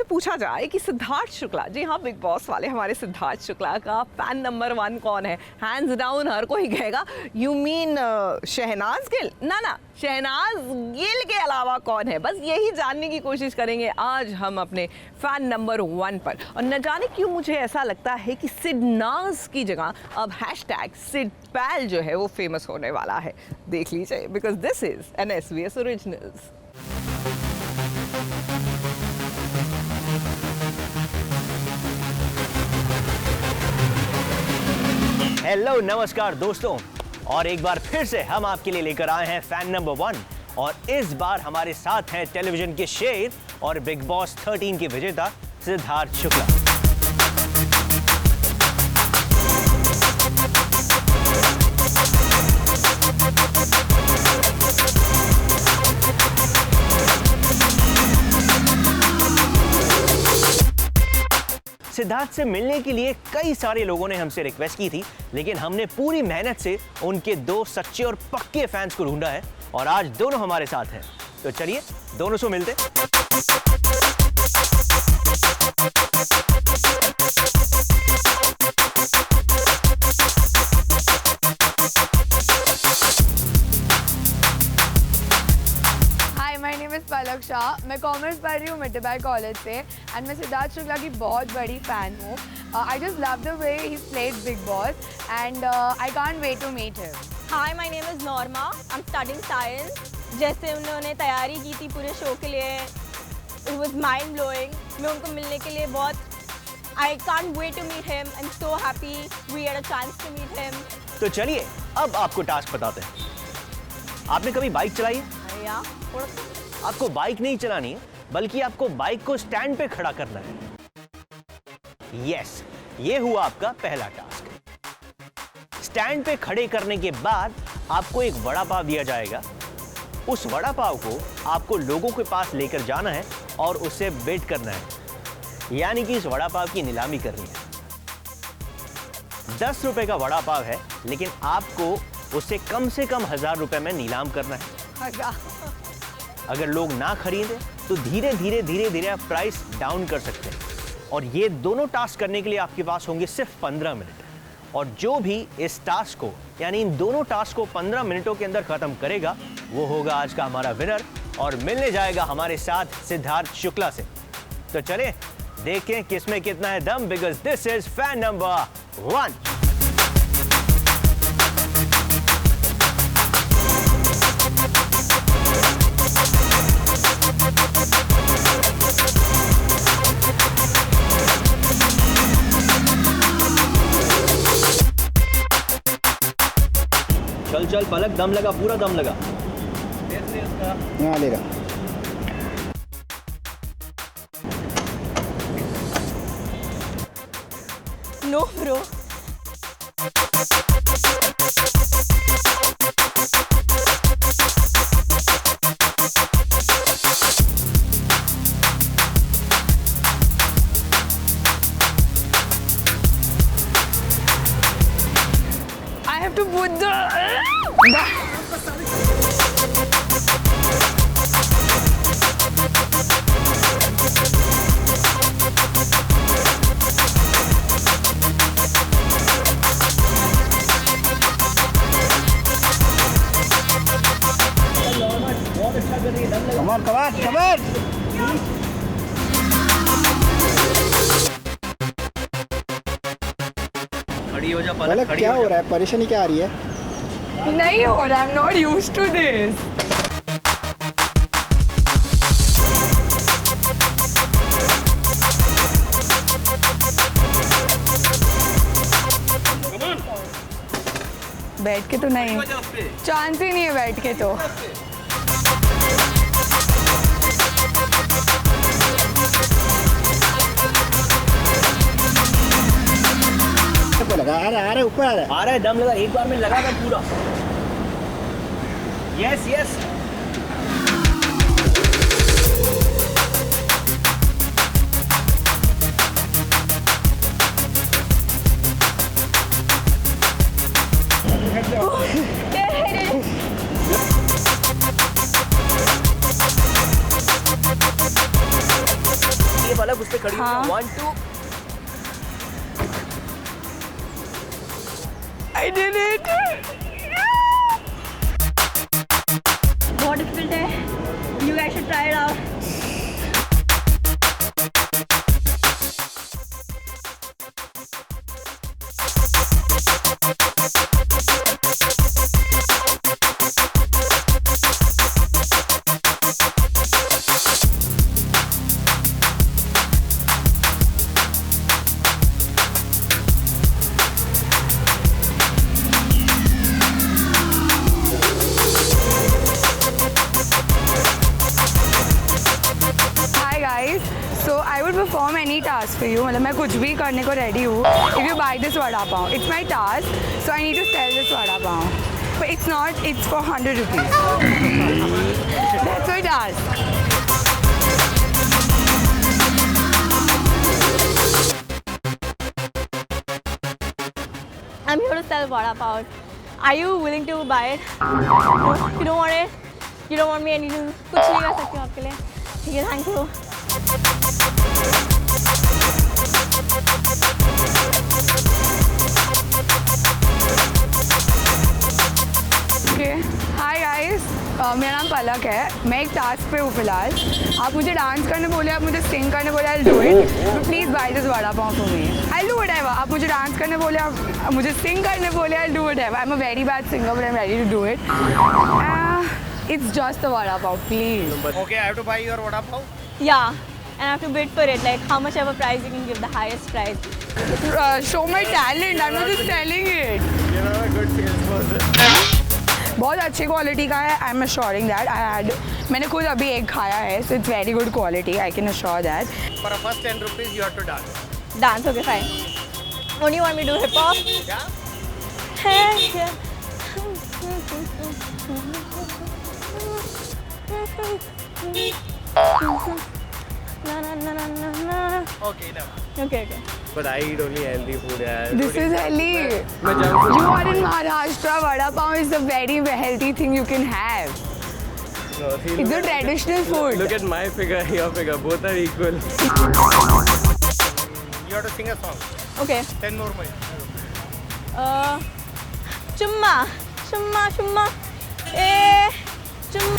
पूछा जाए कि सिद्धार्थ शुक्ला, जी हाँ बिग बॉस वाले हमारे सिद्धार्थ शुक्ला का फैन नंबर 1 कौन है, हैंड्स डाउन हर कोई कहेगा यू मीन शहनाज गिल। ना, शहनाज गिल के अलावा कौन है, बस यही जानने की कोशिश करेंगे आज हम अपने फैन नंबर 1 पर। और न जाने क्यों मुझे ऐसा लगता है कि सिडनाज की जगह अब हैशटैग सिडपैल जो है वो फेमस होने वाला है। देख लीजिए, because this is an SBS originals. Hello नमस्कार दोस्तों, और एक बार फिर से हम आपके लिए लेकर आए हैं फैन नंबर 1। और इस बार हमारे साथ हैं टेलीविजन के शेर और बिग बॉस 13 के विजेता सिद्धार्थ शुक्ला। सिद्धार्थ से मिलने के लिए कई सारे लोगों ने हमसे रिक्वेस्ट की थी, लेकिन हमने पूरी मेहनत से उनके 2 सच्चे और पक्के फैंस को ढूंढा है और आज दोनों हमारे साथ हैं। तो चलिए दोनों से मिलते। पलक शाह, मैं कॉमर्स पढ़ रही हूँ मिट्टीबाई कॉलेज से एंड मैं सिद्धार्थ शुक्ला की बहुत बड़ी फ़ैन हूँ। I just love the way he played Bigg Boss and I can't wait to meet him. Hi, my name is Norma, I am studying science. जैसे उन्होंने तैयारी की थी पूरे शो के लिए, इट वाज माइंड ब्लोइंग। मैं उनको मिलने के लिए बहुत I can't wait to meet him. I am so happy we had a chance to meet him. तो चलिए अब आपको टास्क बताते हैं। आपने कभी बाइक चलाई है? या थोड़ा। आपको बाइक नहीं चलानी है, बल्कि आपको बाइक को स्टैंड पे खड़ा करना है। यस, ये हुआ आपका पहला टास्क। स्टैंड पे खड़े करने के बाद आपको एक वड़ा पाव दिया जाएगा। उस वड़ा पाव को आपको लोगों के पास लेकर जाना है और उससे बिड करना है, यानी कि इस वड़ा पाव की नीलामी करनी है। 10 रुपए का वड़ा पाव है, लेकिन आपको उससे कम 1000 रुपए में नीलाम करना है। अगर लोग ना खरीदे तो धीरे धीरे आप प्राइस डाउन कर सकते हैं। और ये दोनों टास्क करने के लिए आपके पास होंगे सिर्फ 15 मिनट। और जो भी इस टास्क को, यानी इन दोनों टास्क को 15 मिनटों के अंदर खत्म करेगा, वो होगा आज का हमारा विनर और मिलने जाएगा हमारे साथ सिद्धार्थ शुक्ला से। तो चलें देखें किसमें कितना है दम, because this is fan number 1। चल पलक, दम लगा, पूरा दम लगा। यहाँ लेगा। No bro. I have to put the come on। खड़ी हो जा पलक, पलक क्या हो रहा है, परेशानी क्या आ रही है? नहीं हो रहा, I am not used to this. बैठ के तो नहीं, चांस ही नहीं है बैठ के तो। लगा आ रहा है, ऊपर आ रहा है, दम लगा, एक बार में लगा था पूरा। यस खड़ी हाँ। 1 2 I did it. बहुत डिफिकल्ट है, you guys should try it out. Hi guys. So I would perform any task for you. मतलब मैं कुछ भी करने को ready हूँ. If you buy this vada pav, it's my task. So I need to sell this vada pav. But it's not. It's for 100 rupees. That's my task. I'm here to sell vada pav. Are you willing to buy it? No, you don't want it? You don't want me any to कुछ नहीं कर सकती हूँ आपके लिए. ठीक है, thank you. Okay. Hi guys. मेरा नाम पलक है. मैं एक टास्क पे हूँ फिलहाल. आप मुझे डांस करने बोले, आप मुझे सिंग करने बोले, I'll do it. But please buy this vada pav for me. I'll do whatever. आप मुझे डांस करने बोले, आप मुझे सिंग करने बोले, I'll do whatever. I'm a very bad singer, but I'm ready to do it. It's just a vada pav, please. Okay, I have to buy your vada pav. Yeah, and I have to bid for it. Like how much ever price you can give, the highest price. Show my talent. I'm not just selling it. You're not a good salesperson. बहुत अच्छी quality का है. I M assuring that. मैंने खुद अभी एक खाया है. So it's very good quality. I can assure that. For the first 10 rupees, you have to dance. Dance, okay, fine. Only want me to do hip hop? Yeah? Na na na na na na. Okay, never. Okay, okay. But I eat only healthy food, yaar. This is healthy. मैं junk food You are in Maharashtra. Vada pav is a very healthy thing you can have. No, see, It's a traditional food. Look at my figure, your figure. Both are equal. You have to sing a song. Okay. 10 more minutes. Chumma, chumma, chumma. Chumma.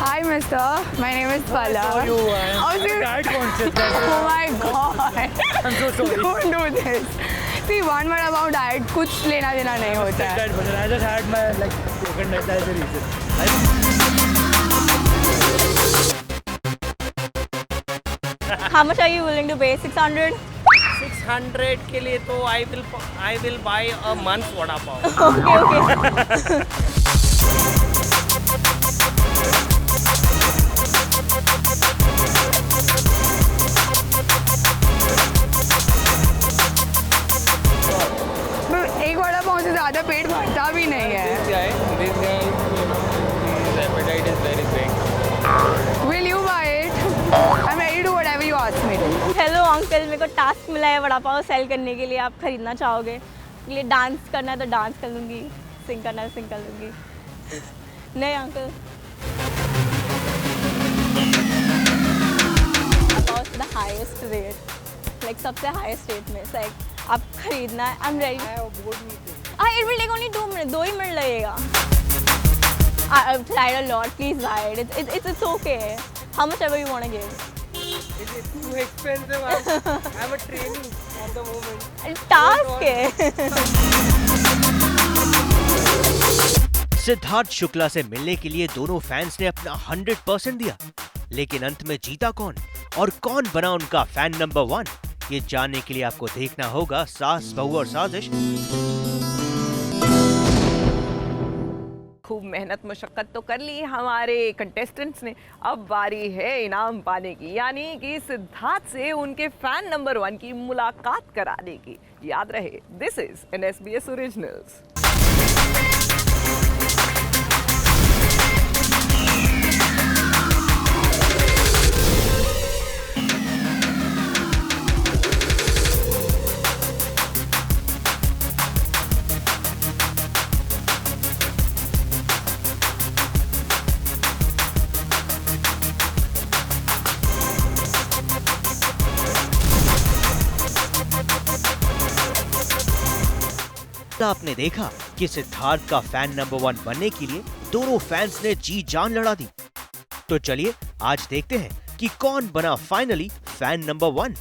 Hi, mister. My name is Pala. You are diet conscious. Oh my god. I'm so sorry. Don't do this. See, one word about diet, कुछ लेना देना नहीं होता है. Diet conscious. I just had my broken diet. That's the reason. How much are you willing to pay? 600? 600 के लिए तो I will buy a month's vada pav. Okay, okay. एक वड़ा पाव से ज़्यादा पेट भरता भी नहीं है. This guy, his appetite is very big. Will you buy it? I'm ready to do whatever you ask me to. Hello uncle, मेरे को task मिला है वड़ा पाव सेल करने के लिए. आप खरीदना चाहोगे? मेरे लिए डांस करना है तो डांस कर लूँगी, सिंग करना है सिंग कर लूँगी. नहीं uncle. The highest rate, like सबसे हाईएस्ट रेट में लाइक आप खरीदना है. I am ready. It will take only 2 minute. 2 ही मिनट लगेगा. I've tried a lot. Please buy it. It's okay. How much ever you want to give. It's too expensive. I'm a trainee at the moment. Task है. सिद्धार्थ शुक्ला से मिलने के लिए दोनों fans ने अपना 100% दिया, लेकिन अंत में जीता कौन और कौन बना उनका फैन नंबर 1, ये जानने के लिए आपको देखना होगा सास बहू और साजिश. खूब मेहनत मशक्कत तो कर ली हमारे कंटेस्टेंट्स ने. अब बारी है इनाम पाने की, यानी कि सिद्धार्थ से उनके फैन नंबर 1 की मुलाकात कराने की. याद रहे, this is an SBS originals. आपने देखा कि सिद्धार्थ का फैन नंबर 1 बनने के लिए दोनों फैंस ने जी जान लड़ा दी। तो चलिए आज देखते हैं कि कौन बना फाइनली फैन नंबर 1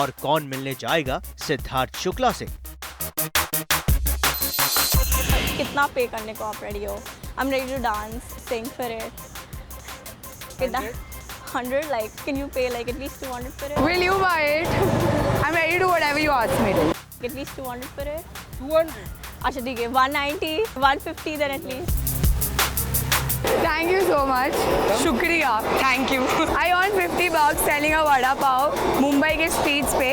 और कौन मिलने जाएगा सिद्धार्थ शुक्ला से। कितना पे करने को आप रेडी हो? I am ready to dance, sing for it. कितना? 100? Like, can you pay like at least 200 for it? Will you buy it? I'm ready to do whatever you ask me to. At least 200 for it? 200. अच्छा ठीक है, 190, 150 then at least. Thank you so much. शुक्रिया. Thank you. I earned $50 selling a vada pav Mumbai के streets पे.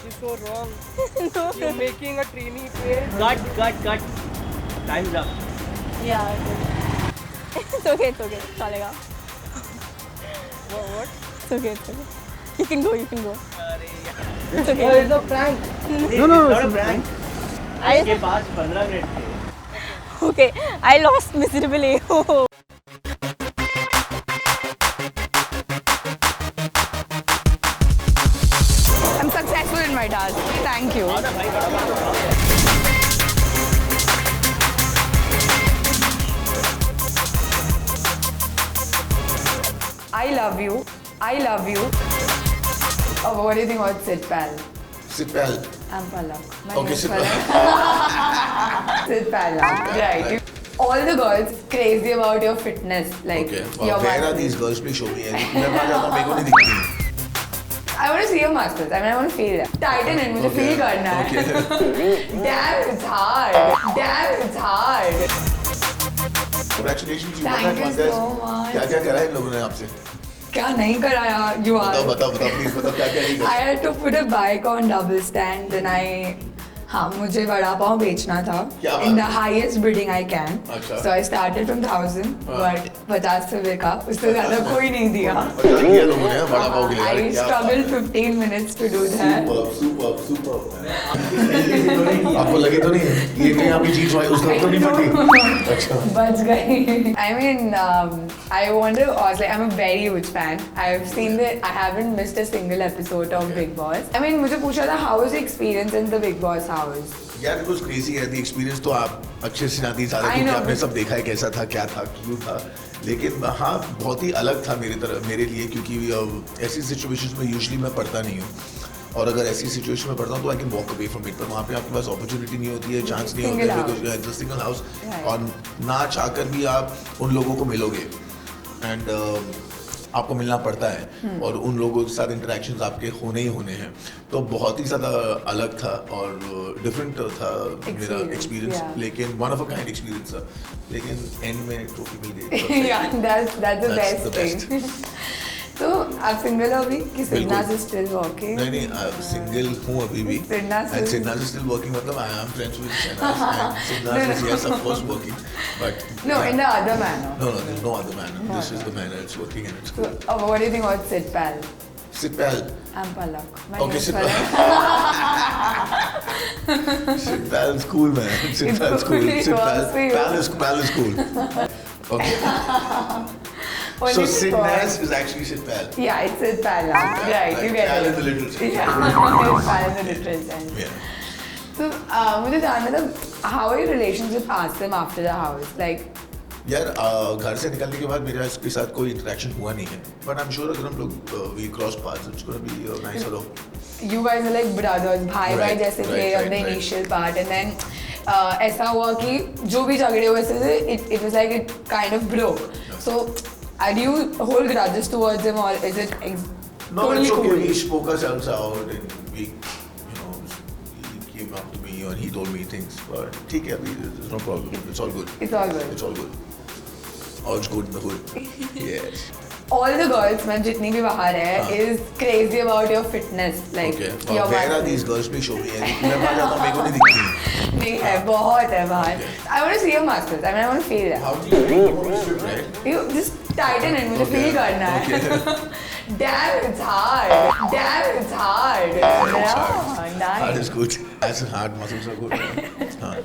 It's so wrong. You're making a trainee pay. Cut. Time's up. Yeah. It's okay, चलेगा. What? It's okay. You can go. It's okay. It's a prank. No, it's a prank. आपके पास 15 minute थे। Okay, I lost miserably. I'm successful in my task. Thank you. I love you. Oh, what do you think about Sid Pal? Sit pal. I'm Palak. My Okay, name is Sid Palak. Sid Pal. Right. All the girls crazy about your fitness, like Okay. your Where are muscles. these girls? Please show me. मैं वहाँ जाता हूँ, मेरे को नहीं दिखती। I want to see your muscles. I mean, I want to feel it. Tighten it. मुझे Okay. feel करना है. Okay. Damn, it's hard. Congratulations. Thank you so much. क्या क्या करा है इन लोगों ने आपसे? क्या नहीं कराया? You are. बताओ प्लीज बताओ क्या क्या नहीं I करा? had to put a bike on double stand. Then हाँ मुझे वड़ा पाव बेचना था क्या बात? in the highest bidding I can. अच्छा। So I started from 1000, but 50 से बिका, उससे ज़्यादा कोई नहीं दिया. बता दिया लोगों ने बड़ा पाव के लिए। I क्या struggled 15 minutes to do that. Superb. आपको लगे तो नहीं ये कहीं आपकी जीत हुई उसका तो नहीं फटी? अच्छा। बच गई. I mean, I want to ask, like, I'm a very huge fan. I've seen that I haven't missed a single episode of Big Boss. I mean, मुझे पूछा था how was the experience in the Big Boss house? यार कुछ crazy है the experience तो आप अच्छे से जानती ज़्यादा I क्योंकि know. आपने सब देखा है कैसा था क्या था क्यों था लेकिन हाँ बहुत ही अलग था मेरे लिए क्योंकि ऐसी सिचुएशंस में यूजुअली मैं पढ़ता नहीं हूँ और अगर ऐसी सिचुएशन में पढ़ता हूँ तो I can walk away from it पर वहाँ पे आपके पास अपॉर्चुनिटी नहीं होती है चांस नहीं होता है बिकॉज सिंगल हाउस और ना चाहकर भी आप उन लोगों को मिलोगे एंड आपको मिलना पड़ता है और उन लोगों के साथ इंटरेक्शंस आपके होने ही होने हैं तो बहुत ही ज़्यादा अलग था और डिफरेंट था मेरा एक्सपीरियंस लेकिन one of a kind experience था लेकिन एंड में ट्रॉफी मिल गई Yeah, that's the best thing. तो आप सिंगल हो अभी कि सिन्नाज इज स्टिल वर्किंग? नहीं सिंगल हूँ अभी भी Sinnaz and is- Sinnaz is still working मतलब I am friends with Sinnaz and Sinnaz is yes of course working but No, in the other manner. no there's no other manner this is the manner it's working and it's So, good what do you think about Sid Pal? sit pal I'm Palak. My okay name is sit Palak. pal sit pal is cool man sit It's pal is cool cool, sit it pal works for you. pal is cool okay Only so because- Sinnaz is actually sit pal Yeah, it's Sid Pal now. Right, you get pal it. in the literal sense Yeah, it's Pal in the literal sense. yeah So, मुझे जानना था, how are your relations with Asim after the house? Like, यार घर से निकलने के बाद मेरा इसके साथ कोई इंटरेक्शन हुआ नहीं है बट आई एम श्योर अगर हम लोग we cross paths it's gonna be nice of you guys are like brothers, भाई Right, जैसे थे right, on the right. initial part, and then ऐसा हुआ कि जो भी झगड़े हुए थे, it was like it kind of broke. So, do you hold grudges towards him or is it No, totally it's okay. cool? We spoke ourselves out and we, you know, he came up to me and he told me things. But ठीक है, there's no problem. It's all good. It's all good. It's all good. All's good in the hood. Yes. All the girls, मैं जितनी भी बाहर है, is crazy about your fitness, like Okay. your Where are muscles. these girls? Please show me. मैं वहाँ जाता हूँ, मेरे को नहीं दिखती. नहीं है, बहुत है बाहर. I want to see your muscles. I mean, I want to feel it. How do you strip, right? You just tighten it. मुझे Okay. feel करना है. Okay. Damn, it's hard. Damn, it's hard. It's Yeah, hard. nice. Hard is good. As in hard muscles are good. हाँ.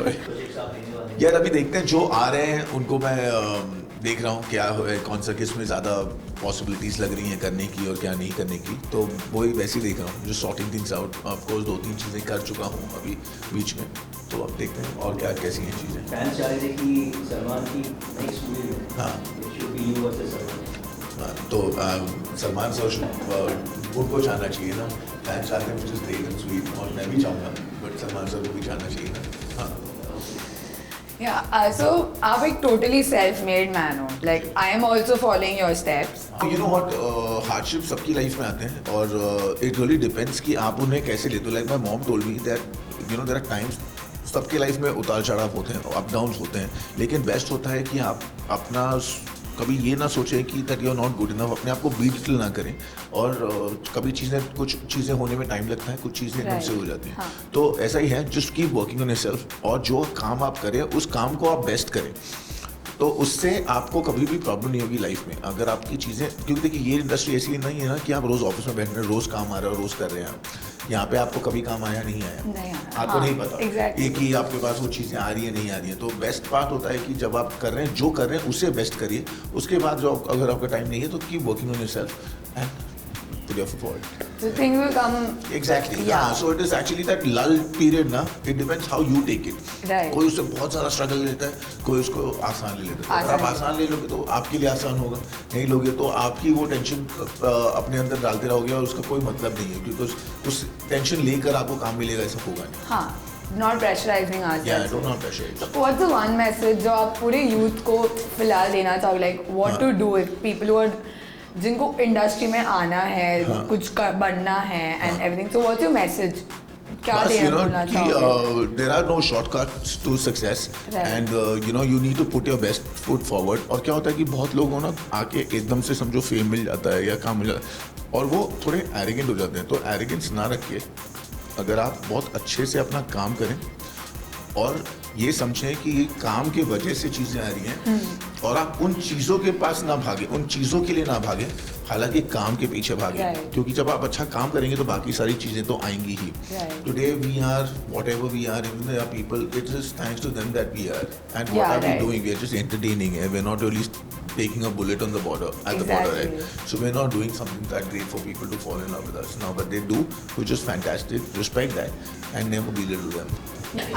Sorry. यार अभी देखते हैं जो आ रहे हैं उनको मैं देख रहा हूँ क्या है, कौन सा किस में ज़्यादा पॉसिबिलिटीज़ लग रही हैं करने की और क्या नहीं करने की, तो वही वैसे ही देख रहा हूँ, जो सॉर्टिंग थिंग्स आउट। ऑफकोर्स 2-3 चीज़ें कर चुका हूँ अभी बीच में, तो अब देखते हैं और क्या कैसी हैं चीज़ें। फैंस चाह रहे थे कि सलमान की नेक्स्ट मूवी में हाँ should be you versus Salman. तो सलमान सर उनको चाहना चाहिए ना, फैंस चाहते हैं, मुझे ग्रेट एंड स्वीट, और मैं भी चाहूँगा, बट सलमान सर को भी चाहना चाहिए ना। हाँ Yeah, so आप एक totally self-made man हो. Like I am also following your steps. You know what, hardship सबकी लाइफ में आते हैं, और इट रियली डिपेंड्स कि आप उन्हें कैसे लेते हो। Like my mom told me that you know there are times, सबके लाइफ में उतार चढ़ाव होते हैं, अप डाउन्स होते हैं, लेकिन बेस्ट होता है कि आप अपना कभी ये ना सोचें कि that you are not good enough, अपने आप को बीट ना करें। और कभी कुछ चीज़ें होने में टाइम लगता है, कुछ चीज़ें एकदम से हो जाती हैं। तो ऐसा ही है, just keep working on yourself, और जो काम आप करें उस काम को आप बेस्ट करें, तो उससे आपको कभी भी प्रॉब्लम नहीं होगी लाइफ में। अगर आपकी चीज़ें, क्योंकि देखिए ये इंडस्ट्री ऐसी नहीं है ना कि आप रोज़ ऑफिस में बैठ रहे हैं, रोज़ काम आ रहा है और रोज़ कर रहे हैं आप। यहाँ पे आपको कभी काम आया नहीं आया, आपको नहीं पता exactly. एक ही आपके पास वो चीज़ें आ रही है नहीं आ रही है। तो बेस्ट पार्ट होता है कि जब आप कर रहे हैं, जो कर रहे हैं उसे बेस्ट करिए। उसके बाद जो अगर आपका टाइम नहीं है तो keep working on yourself and put your foot forward. So things will come. Exactly. Yeah. So it is actually that lull period ना. It depends how you take it. Right. कोई उससे बहुत सारा स्ट्रगल लेता है, कोई उसको आसान ले लेता है। अगर आप आसान ले लोगे तो आपके लिए आसान होगा, नहीं लोगे तो आप ही वो टेंशन अपने अंदर डालते रहोगे, और उसका कोई मतलब नहीं है, क्योंकि उस टेंशन लेकर आपको काम मिलेगा ऐसा होगा नहीं। हाँ. Not pressurizing ourselves. Yeah, do not pressurize. So what's the one message जो आप पूरे youth को फिलहाल देना चाहोगे? Like what to do if people who are जिनको इंडस्ट्री में आना है, कुछ बनना है and everything, so what's your message? क्या देना चाहोगे? There are no shortcuts to success, and you know you need to put your best foot forward. और क्या होता है कि बहुत लोग हो ना, आके एकदम से समझो फेम मिल जाता है या काम मिल जाता है, और वो थोड़े एरोगेंट हो जाते हैं। तो एरोगेंस ना रखिए, अगर आप बहुत अच्छे से अपना काम करें और ये समझें कि ये काम की वजह से चीज़ें आ रही हैं, और आप उन चीज़ों के पास ना भागें, उन चीज़ों के लिए ना भागें, हालांकि काम के पीछे भागें। Right. क्योंकि जब आप अच्छा काम करेंगे तो बाकी सारी चीज़ें तो आएंगी ही। Today we are whatever we are, even there are people, it is thanks to them that we are. And what are we doing? We are just entertaining. We're not really taking a bullet on the border, at the border, right? So we're not doing something that great for people to fall in love with us. Now, but they do, which is fantastic. Respect that, and never belittle them.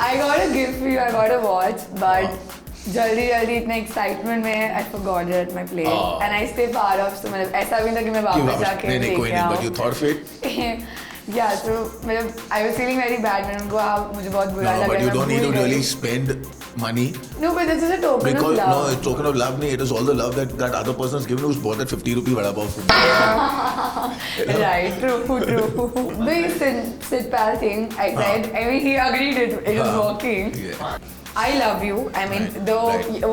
I got a gift for you. I got a watch, but जल्दी इतना excitement में I forgot it at my place, and I stay far off. So मतलब ऐसा भी था कि मैं वापस जाके नहीं, कोई नहीं, but you thought fit. Yeah, so मतलब I was feeling very bad. मैंने उनको मुझे बहुत बुरा लगा। But you don't need to really spend money. No, but this is a token of love. No, it's token of love. It is all the love that other person has given who's bought that 50 rupee vada pav from me. Right, true. The sit pal thing, I said, I mean, he agreed it was working. Yeah. I love you. I mean,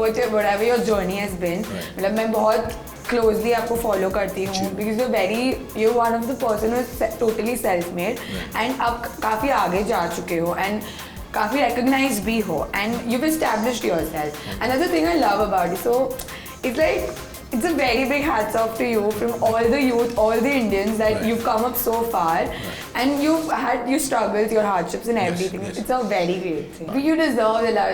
whatever your journey has been, मतलब मैं बहुत closely आपको follow करती हूँ, because you're one of the person who is totally self-made, and आप काफी आगे जा चुके हो, and काफी recognized भी हो, and you've established yourself, and that's the thing I love about you. So it's like, it's a very big hats off to you from all the youth, all the Indians, that you've come up so far, and you've had your struggles, your hardships and everything. Yes. It's a very great thing. You deserve the love.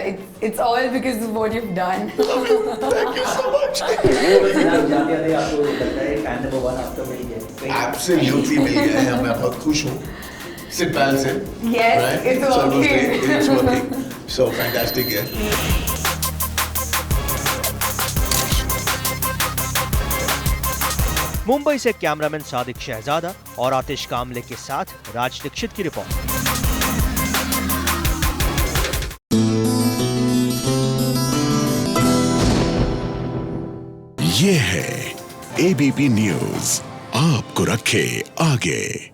It's all because of what you've done. Thank you so much. जाते आपको लगता है fan number 1 आपका मिल गया? Absolutely मिल गया है, मैं बहुत खुश हूँ सिट पैल से। Yes, right? it's So it was working. great. It's working. So fantastic, yeah. Mumbai से कैमरामैन सादिक शहजादा और आतिश कामले के साथ राज दीक्षित की रिपोर्ट। ये है एबीपी न्यूज़, आपको रखे आगे।